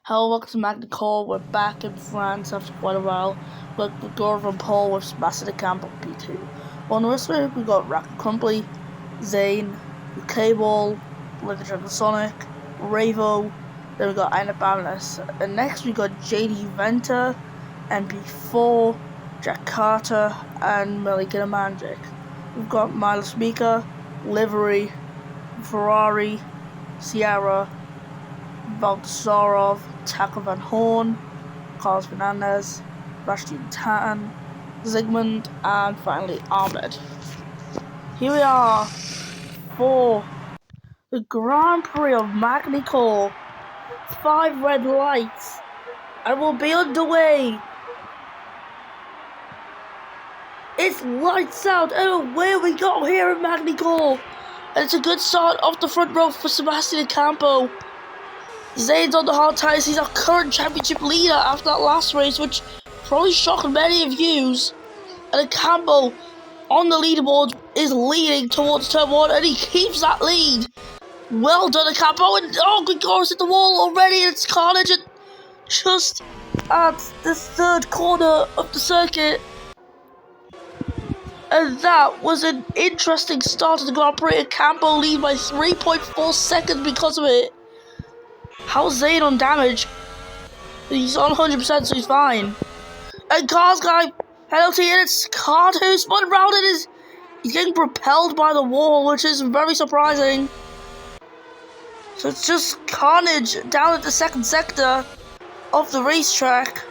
Hello, welcome to Magny. We're back in France after quite a while. We're going from Paul with Sebastian Campbell P2. On the rest of it, we got Rack Crumply, Zane, Cable, Lincoln Dragon Sonic, Ravo, then we got Aina Bamness. And next we got JD Venter, MP4, Jack Carter, and Malika Magic. We've got Miles Mika, Livery, Ferrari, Sierra, Valdesarov, Taco Van Horn, Carlos Fernandez, Rashid Tan, Zygmunt, and finally Ahmed. Here we are for the Grand Prix of Magny. 5 red lights, and we'll be underway. It's lights out, and away we go here at Magny. And it's a good start off the front row for Sebastian Campo. Zane's on the hard tires. He's our current championship leader after that last race, which probably shocked many of you. And Campo on the leaderboard is leading towards turn 1, and he keeps that lead. Well done, Campo. And oh, good Cours hit the wall already. It's carnage just at the third corner of the circuit. And that was an interesting start to the Grand Prix. Campo lead by 3.4 seconds because of it. How's Zane on damage? He's on 100%, so he's fine. And Car's guy penalty, and it's Carter who spun around and he's getting propelled by the wall, which is very surprising. So it's just carnage down at the second sector of the racetrack.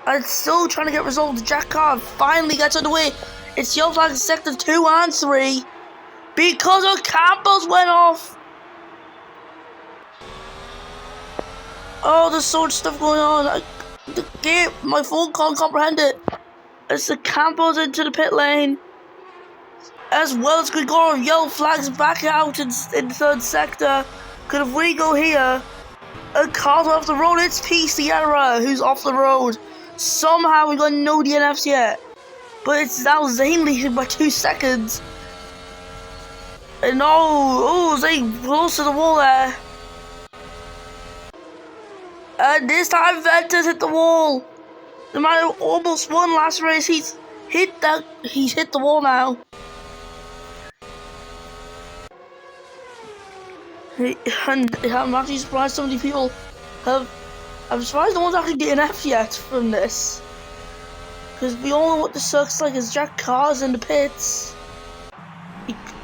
And it's still trying to get resolved. Jack Carr finally gets underway. It's yellow flag in sector 2 and 3 because our Campos went off. Oh, there's so much stuff going on. The game, my phone can't comprehend it. As the Campos into the pit lane, as well as Grigorov, yellow flags back out in third sector. Because if we go here, a car's off the road. It's P. Sierra who's off the road. Somehow we got no DNFs yet, but it's now Zane leading by 2 seconds. And oh, Zane close to the wall there. And this time Ventus hit the wall. The man who almost won last race, he's hit the wall now. And I'm actually surprised so many people have. I'm surprised no one's actually getting F yet from this. Because we all know what the circuit's like. Is Jack Carr's in the pits.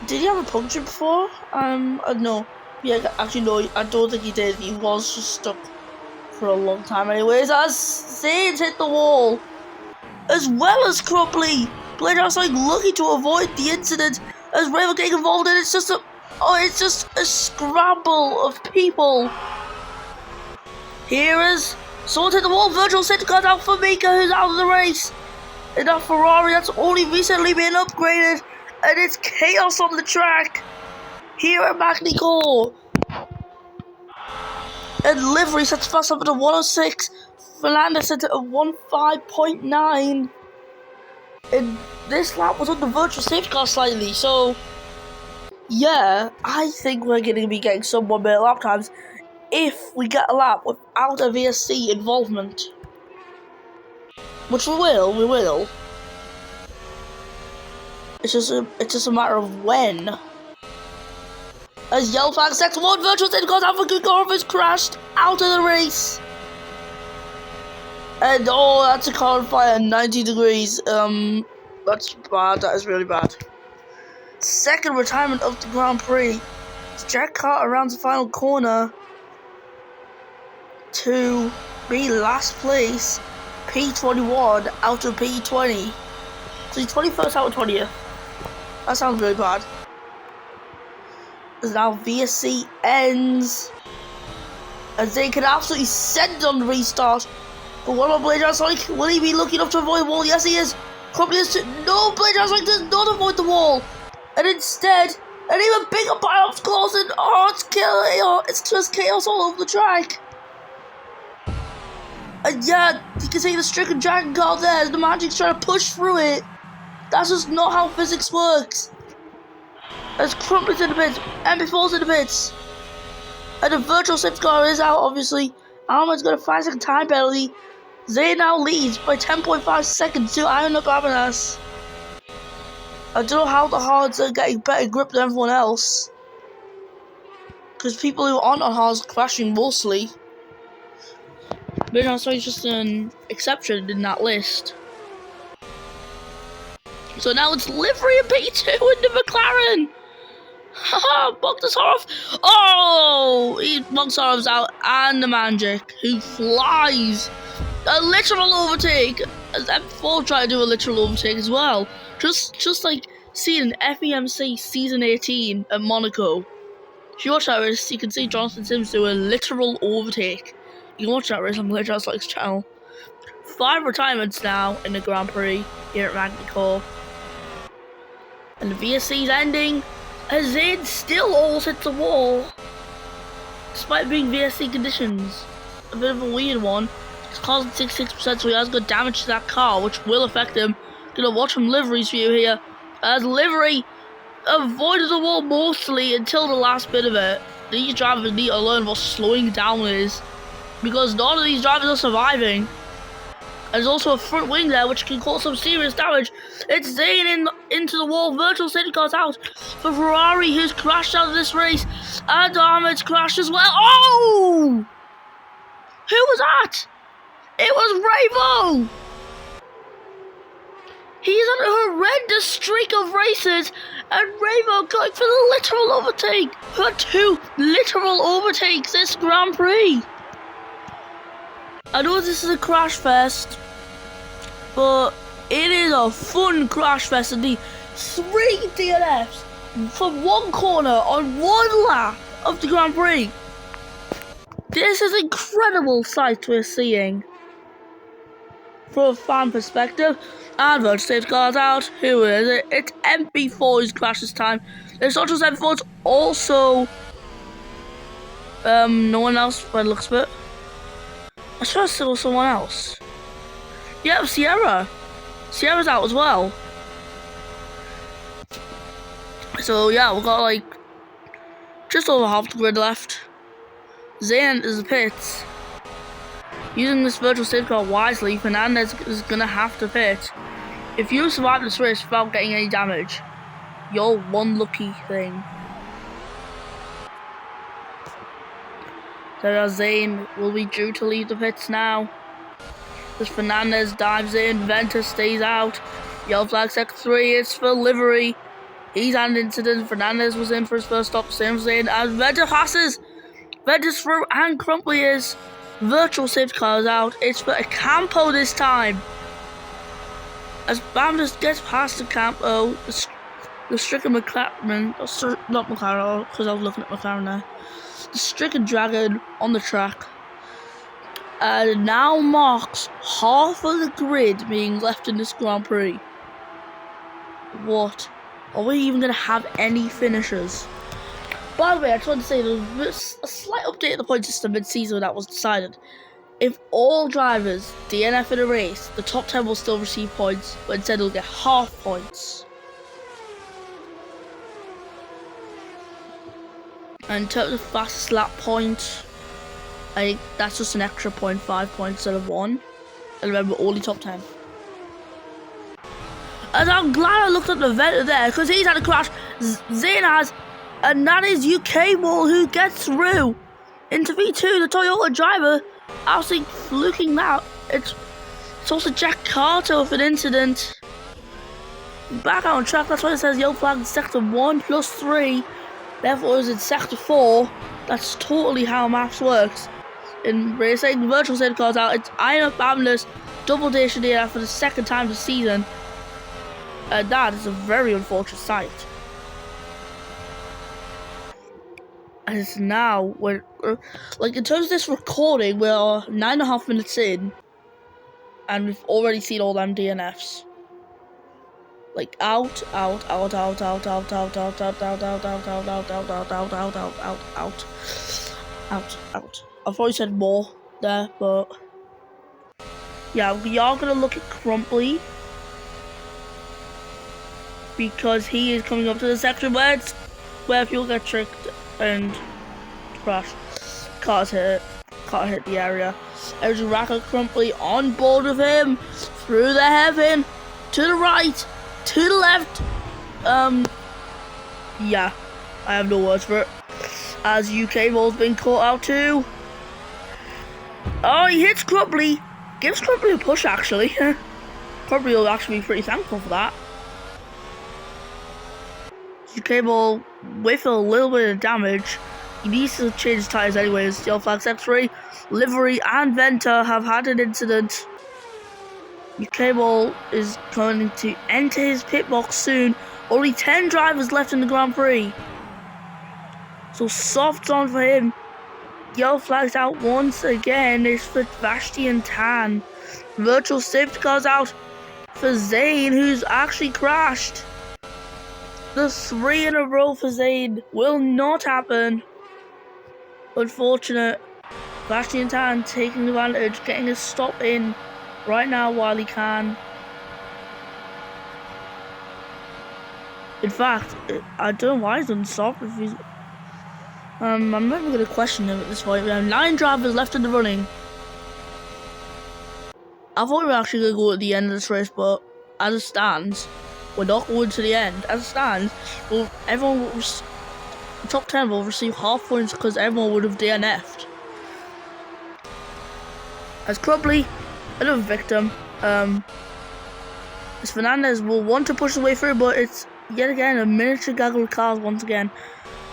Did he have a puncture before? I don't know. Yeah, actually no, I don't think he did. He was just stuck for a long time anyways, as Zane's hit the wall, as well as Crumply. Players like lucky to avoid the incident, as Raven getting involved in it's just a scramble of people. Here is someone hit the wall, Virtual City got out for Mika, who's out of the race. And that Ferrari that's only recently been upgraded, and it's chaos on the track here at Magny. And Livery sets fast up at a 106. Fernandez set it at 1.5.9. And this lap was on the virtual safety car slightly, so yeah, I think we're going to be getting some 1 minute lap times if we get a lap without a VSC involvement. Which we will. It's just a matter of when. As yellow flag sets 1, virtual state goes out for Grigorov, has crashed out of the race. And oh, that's a car on fire, 90 degrees. That's bad. That is really bad. Second retirement of the Grand Prix. Jack Carter rounds the final corner to be last place, P21 out of P20. So he's 21st out of 20th. That sounds really bad. As now VSC ends, as they can absolutely send on the restart. But what about Blade Sonic? Will he be lucky enough to avoid the wall? Yes, he is. No, Blade Sonic does not avoid the wall. And instead, an even bigger pile-up's closing. Oh, it's killing. It's just chaos all over the track. And yeah, you can see the stricken dragon car there as the Magic's trying to push through it. That's just not how physics works. As Crumpler's in the pits, MP4's in the pits. And the virtual safety car is out, obviously. Alman's got a 5-second time penalty. Zay now leads by 10.5 seconds to Iron Up Abanas. I don't know how the hards are getting better grip than everyone else. Because people who aren't on hards are crashing mostly. But no, so it's just an exception in that list. So now it's livery and P2 in the McLaren. Haha, Bogdasarov. Oh, Bogdasarov's out, and the Magic, who flies. A literal overtake. As M4 tried to do a literal overtake as well. Just like seeing FEMC Season 18 at Monaco. If you watch that race, you can see Jonathan Sims do a literal overtake. You can watch that race on Glitch Out's channel. 5 retirements now in the Grand Prix here at Magny Cours. And the VSC's ending as Zayn still almost hits the wall. Despite being VSC conditions. A bit of a weird one. It's causing 66%, so he has got damage to that car, which will affect him. Gonna watch from Livery's view here. As Livery avoided the wall mostly until the last bit of it. These drivers need to learn what slowing down is. Because none of these drivers are surviving. There's also a front wing there which can cause some serious damage. It's Zayn into the wall. Virtual safety car's out for Ferrari, who's crashed out of this race. And Ahmed's crashed as well. Oh! Who was that? It was Ravo! He's on a horrendous streak of races. And Ravo going for the literal overtake. For 2 literal overtakes this Grand Prix. I know this is a crash fest, but it is a fun crash fest indeed. 3 DNFs from 1 corner on 1 lap of the Grand Prix. This is an incredible sight we're seeing from a fan perspective. And virtual safety car's out. Who is it? It's MP4 who's crashed this time. It's not just MP4, it's also no one else by the looks of it. I swear it was someone else. Yeah, Sierra. Sierra's out as well. So yeah, we've got like just over half the grid left. Zayn is the pits. Using this virtual safety car wisely, Fernandez is gonna have to pit. If you survive this race without getting any damage, you're one lucky thing. So Zayn will be due to leave the pits now. As Fernandez dives in, Ventus stays out. Yellow flag sector 3, it's for Livery. He's had an incident. Fernandez was in for his first stop, same as Zayn. As Ventus passes, Ventus through and Crumpler is. Virtual safety car is out. It's for a Campo this time. As Bam just gets past the Campo, the stricken McLaren, not McLaren, because I was looking at McLaren there. The stricken dragon on the track and now marks half of the grid being left in this Grand Prix. What? Are we even going to have any finishers? By the way, I just want to say there's a slight update of the point system mid-season that was decided. If all drivers DNF in a race, the top 10 will still receive points, but instead they'll get half points. And in terms of fastest lap point, I think that's just an extra 0.5 points instead of 1. And remember, only top 10. And I'm glad I looked at the Venter there, because he's had a crash. Zayn has, and that is UK Ball who gets through into V2. The Toyota driver, absolutely fluking out. It's It's also Jack Carter with an incident. Back out on track, that's why it says yellow flag in sector 1 plus 3. Therefore, it was in sector 4. That's totally how maths works. In racing, virtual safety cars out. It's Iron Up Ambulance double station here for the second time this season. And that is a very unfortunate sight. As now, we're like in terms of this recording, we're 9.5 minutes in, and we've already seen all them DNFs. Like out. I probably said more there, but yeah, we are gonna look at Crumply because he is coming up to the section where people get tricked and crash. Cars hit the area. There's Racker Crumply on board with him through the heaven to the right. To the left, yeah, I have no words for it. As UK ball's been caught out too. Oh, he hits Crumply, gives Crumply a push actually. Crumply will actually be pretty thankful for that. UK ball with a little bit of damage. He needs to change his tyres anyways. Yellow flag sector 3, Livery and Venter have had an incident. UK ball is going to enter his pit box soon. Only 10 drivers left in the Grand Prix. So soft on for him. Yellow flags out once again. It's for Vashti and Tan. Virtual safety cars out for Zane, who's actually crashed. The 3 in a row for Zane will not happen. Unfortunate. Vashti and Tan taking advantage, getting a stop in right now while he can. In fact, I don't know why he doesn't stop. If he's, I'm not even going to question him at this point. We have 9 drivers left in the running. I thought we were actually going to go at the end of this race, but as it stands, we're not going to the end. As it stands, well, everyone will the top 10 will receive half points because everyone would have DNF'd. As Crumply, another victim. As Fernandez will want to push his way through, but it's yet again a miniature gaggle of cars once again.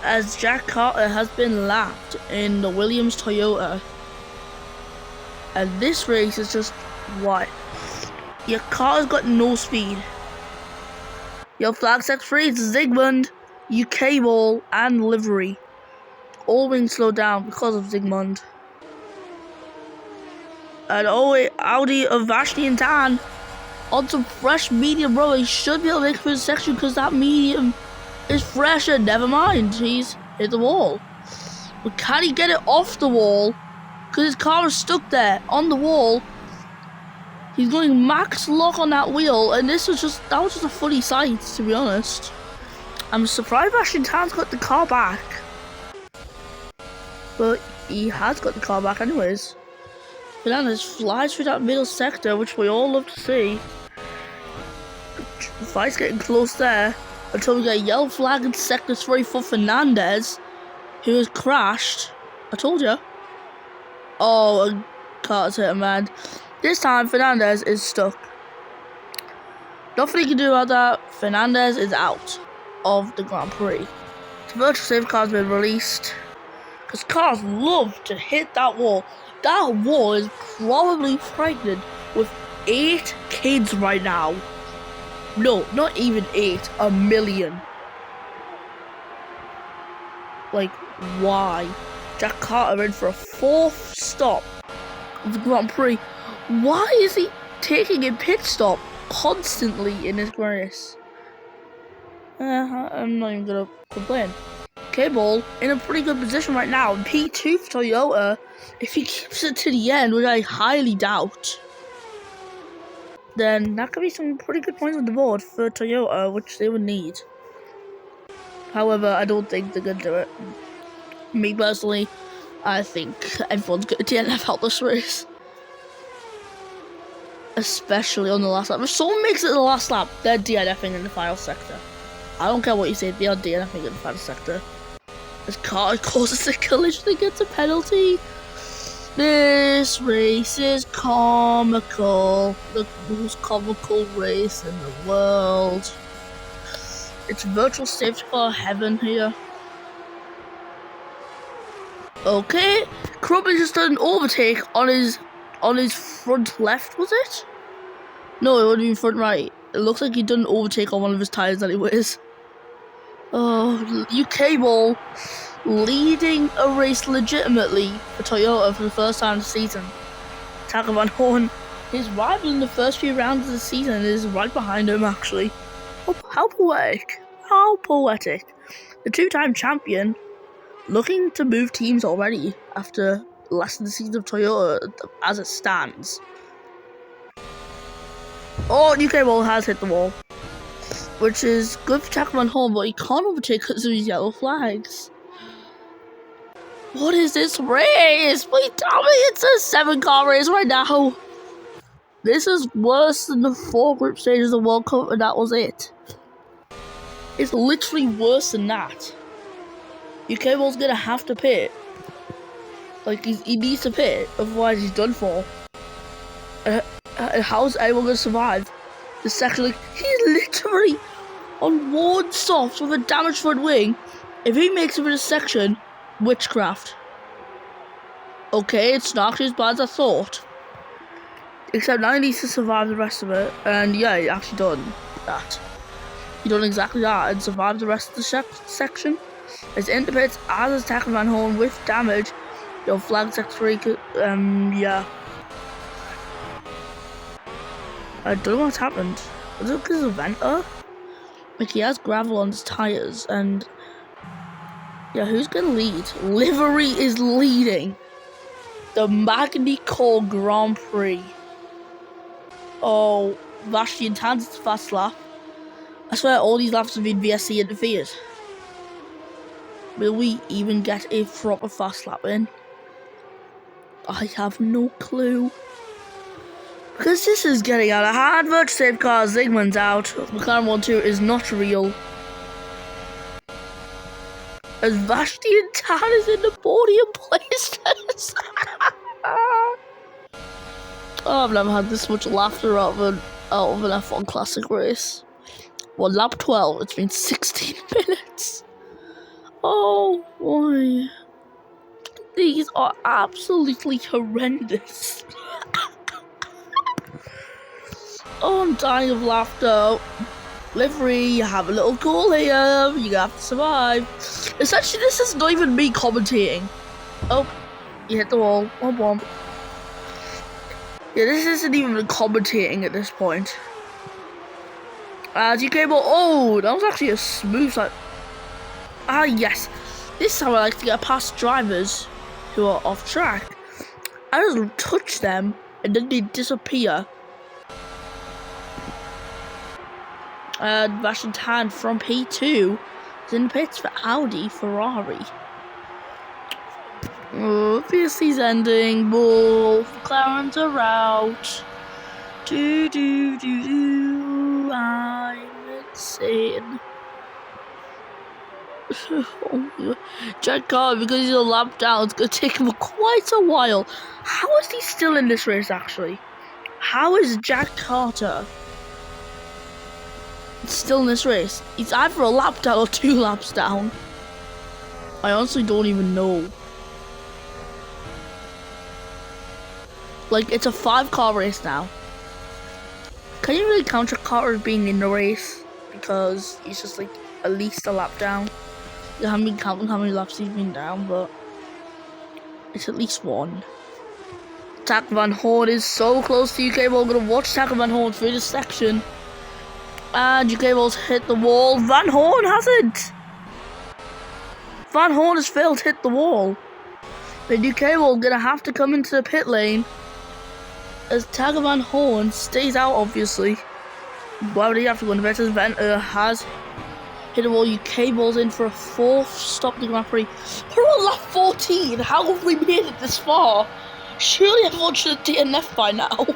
As Jack Carter has been lapped in the Williams Toyota. And this race is just what? Your car's got no speed. Your flag set free is Zygmunt, UK ball, and Livery. All being slowed down because of Zygmunt. And Audi of Vashti and Tan on some fresh medium rubber. He should be able to make it through the section because that medium is fresher. Never mind, he's hit the wall. But can he get it off the wall? Because his car is stuck there on the wall. He's going max lock on that wheel, and that was just a funny sight, to be honest. I'm surprised Vashti and Tan's got the car back. But he has got the car back anyways. Fernandez flies through that middle sector, which we all love to see. The fight's getting close there until we get a yellow flag in sector 3 for Fernandez, who has crashed. I told you. Oh, a car's hit him, man. This time, Fernandez is stuck. Nothing he can do about that. Fernandez is out of the Grand Prix. The virtual safety car has been released because cars love to hit that wall. That wall is probably pregnant with 8 kids right now. No, not even 8, 1 million. Like, why? Jack Carter in for a 4th stop of the Grand Prix. Why is he taking a pit stop constantly in this race? I'm not even gonna complain. K-Ball in a pretty good position right now. P2 for Toyota. If he keeps it to the end, which I highly doubt, then that could be some pretty good points on the board for Toyota, which they would need. However, I don't think they're gonna do it. Me personally, I think everyone's gonna DNF out this race. Especially on the last lap. If someone makes it to the last lap, they're DNFing in the final sector. I don't care what you say, they are DNFing in the final sector. As Carter causes a collision and gets a penalty. This race is comical. The most comical race in the world. It's virtual safety car heaven here. Okay, Krubby just did an overtake on his front left, was it? No, it would be front right. It looks like he did an overtake on one of his tires anyways. Oh, UK Ball leading a race legitimately for Toyota for the first time this season. Taka Van Horn, his rival in the first few rounds of the season, is right behind him actually. How poetic. How poetic. The two-time champion looking to move teams already after less than the season of Toyota as it stands. Oh, UK Ball has hit the wall, which is good for Taka Van Horn, but he can't overtake because of his yellow flags. What is this race? Please tell me it's a 7-car race right now. This is worse than the 4 group stages of the World Cup, and that was it. It's literally worse than that. UK Ball's gonna have to pit. Like, he needs to pit, otherwise he's done for. How's anyone gonna survive this section? Like, he's literally on one soft with a damaged front wing. If he makes it for this section, witchcraft. Okay, it's not actually as bad as I thought. Except now he needs to survive the rest of it. And yeah, he actually done that. He done exactly that and survived the rest of the section. As into pits, as is Taka Van Horn with damage. Your flag X3, yeah. I don't know what's happened. Was it because of Venter? Like, he has gravel on his tyres, and yeah, who's gonna lead? Livery is leading the Magny Cours Grand Prix. Oh, Vashti and Tan's fast lap. I swear all these laps have been VSC interfered. Will we even get a proper fast lap in? I have no clue. Because this is getting out of hand. Virtual safety car, Zygmunt's out. McLaren 1-2 is not real. As Vashti and Tan is in the podium places. Oh, I've never had this much laughter out of an F1 Classic race. Well, lap 12, it's been 16 minutes. Oh boy. These are absolutely horrendous. Oh, I'm dying of laughter. Livery, you have a little goal here. You have to survive. Essentially, this is not even me commentating. Oh, you hit the wall. Womp womp. Yeah, this isn't even commentating at this point. As you came on. Oh, that was actually a smooth side. Ah, yes. This is how I like to get past drivers who are off track. I just touch them and then they disappear. Vashti Tan from P2 is in the pits for Audi Ferrari. Oh, VSC's ending. Ball. McLaren's are out. I'm insane. Jack Carter, because he's a lap down, it's going to take him quite a while. How is he still in this race, actually? How is Jack Carter still in this race? He's either a lap down or 2 laps down. I honestly don't even know. Like, it's a 5-car race now. Can you really count Jack Carter as being in the race? Because he's just like at least a lap down. I haven't been counting how many laps he's been down, but it's at least 1. Taka Van Horn is so close to UK Ball. I'm gonna watch Taka Van Horn through this section. And UK Ball's hit the wall. Van Horn hasn't. Van Horn has failed to hit the wall. The UK Ball gonna have to come into the pit lane as Taka Van Horn stays out, obviously. Why would he have to go in the pit? As Venter has hit the wall. UK Ball's in for a 4th stop in the Grand Prix. We're on lap 14. How have we made it this far? Surely everyone should have DNF by now.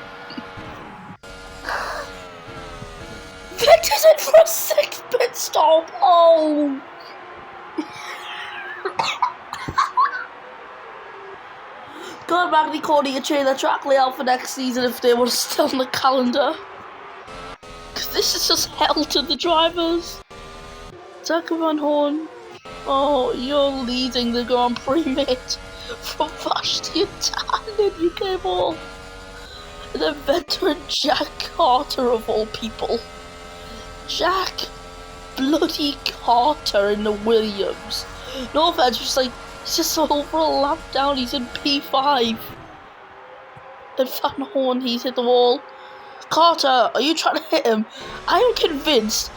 Venter's in for a 6th pit stop. Oh. God, Magny County could change their track layout for next season if they were still on the calendar. Because this is just hell to the drivers. Tucker Van Horn. Oh, you're leading the Grand Prix, mate. From Vashti and Tan in UK Ball. And then veteran Jack Carter of all people. Jack bloody Carter in the Williams. No offense, just like, he's just over a lap down, he's in P5. And Van Horn, he's hit the wall. Carter, are you trying to hit him? I am convinced.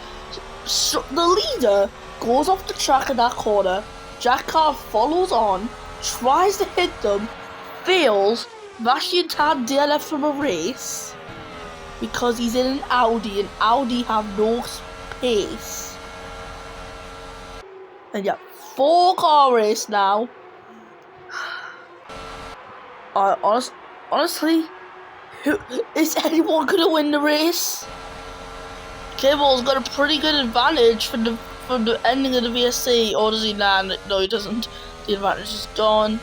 So the leader goes off the track in that corner. Jack Carter follows on, tries to hit them, fails. Vashti and Tan DNF from a race because he's in an Audi and Audi have no space. And yeah, 4-car race now. Honestly, is anyone gonna win the race? Cable's got a pretty good advantage from the ending of the VSC, or does he? Nah, no, he doesn't. The advantage is gone.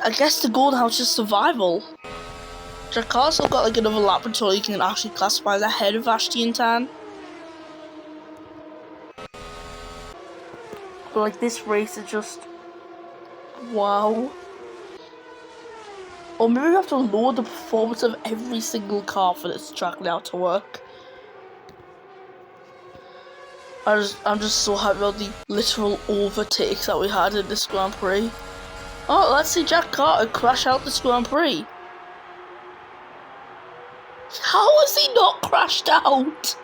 I guess the goal now is just survival. Jack also got like another lap until he can actually classify as ahead of Vashti and Tan. But like this race is just wow. Or maybe we have to lower the performance of every single car for this track now to work. I'm just so happy about the literal overtakes that we had in this Grand Prix. Oh, let's see Jack Carter crash out this Grand Prix. How has he not crashed out?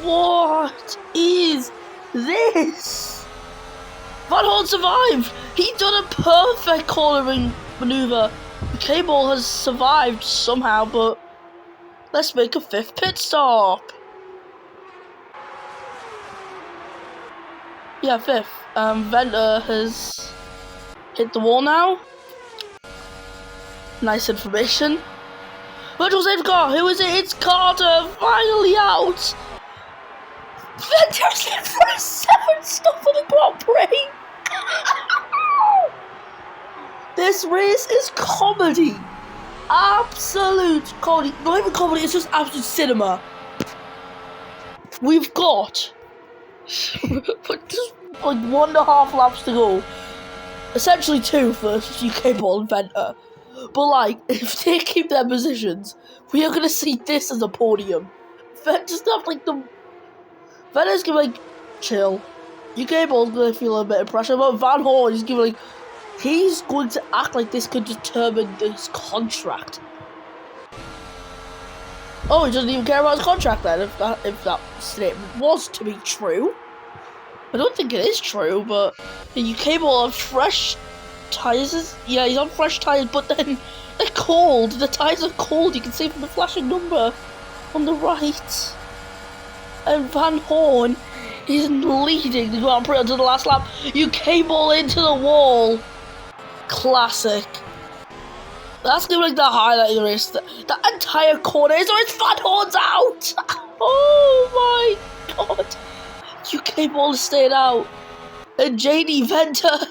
What is this? Van Horn survived! He done a perfect cornering maneuver. The cable has survived somehow, but let's make a 5th pit stop. Yeah, 5th. Venter has hit the wall now. Nice information. Virtual safety car. Who is it? It's Carter. Finally out. Venter's in for a 7th stop for the Grand Prix. This race is comedy. Absolute comedy. Not even comedy, it's just absolute cinema. We've got just like 1.5 laps to go. Essentially 2 for UK Ball and Venter. But like, if they keep their positions, we are gonna see this as a podium. Venter's not like the Venter's gonna like chill. UK Ball's gonna feel a bit of pressure, but Van Horn is gonna like he's going to act like this could determine his contract. Oh, he doesn't even care about his contract then, if that statement was to be true. I don't think it is true, but the UK Ball on fresh tyres. Yeah, he's on fresh tyres, but then they're cold. The tyres are cold, you can see from the flashing number on the right. And Van Horn is leading the Grand Prix until the last lap. UK Ball into the wall. Classic. That's gonna be like the highlight of the race. The entire corner is it's Van Horn's out. Oh my god. UK Ball has stayed out. And JD Venter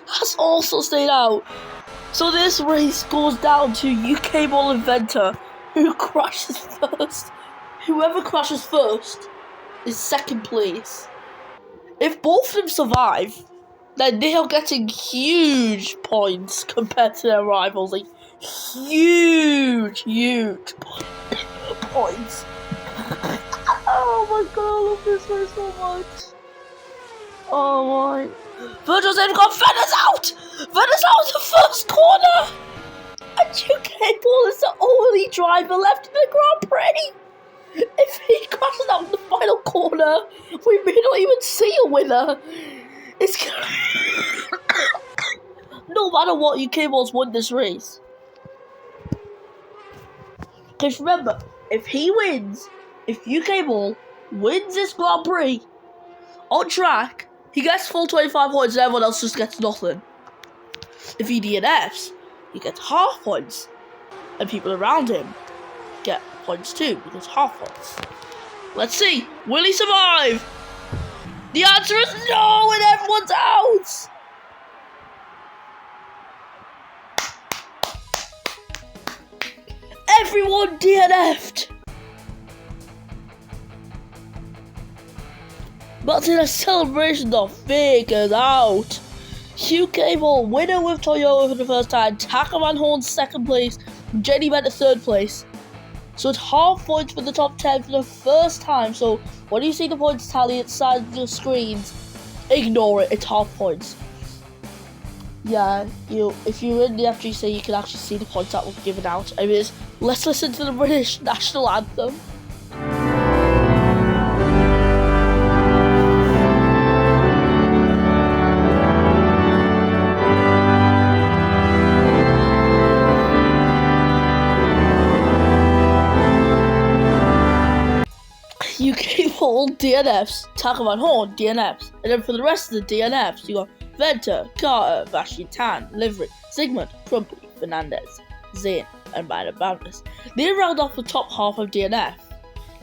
has also stayed out. So this race goes down to UK Ball and Venter, who crashes first. Whoever crashes first is 2nd place. If both of them survive, then they are getting huge points compared to their rivals. Like, huge points. Oh my god, I love this race so much. Oh my. Virtual safety car, Venter's out! Venter's out in the first corner! And UK Ball is the only driver left in the Grand Prix! If he crashes out in the final corner, we may not even see a winner. It's no matter what, UK Ball's won this race. Because remember, if he wins, if UK Ball wins this Grand Prix on track, he gets full 25 points and everyone else just gets nothing. If he DNFs, he gets half points. And people around him get points too, because half points. Let's see, will he survive? The answer is no, and everyone's out! Everyone DNF'd. But in a celebration, the figures out. UK Ball winner with Toyota for the first time. Takaman Horn second place. Jenny went to third place. So it's half points for the top 10 for the first time. So when you see the points tally inside the screens, ignore it. It's half points. Yeah, if you're in the FGC, you can actually see the points that were given out. Anyways, let's listen to the British national anthem. UK Ball DNFs, Takaman Horn DNFs, and then for the rest of the DNFs, you got Venter, Carter, Vashi Tan, Livery, Sigmund, Crumpy, Fernandez, Zane, and Minor Boundless. They round off the top half of DNF.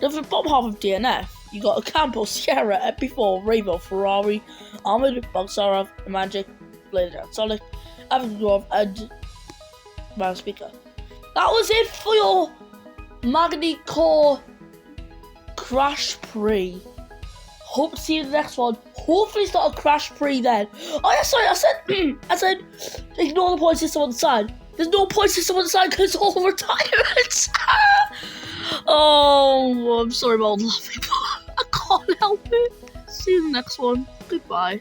Then for the bottom half of DNF, you got Ocampo, Sierra, Epi4, Rainbow, Ferrari, Ahmed, Bogsarov, Magic, Blade and Sonic, Avangorov, and Man Speaker. That was it for your Magny Core Crash Pre. Hope to see you in the next one. Hopefully it's not a Crash Pre then. Oh yeah, sorry, I said ignore the point system on the side. There's no point system on the side because it's all retirements. Oh, I'm sorry about laughing, but I can't help it. See you in the next one. Goodbye.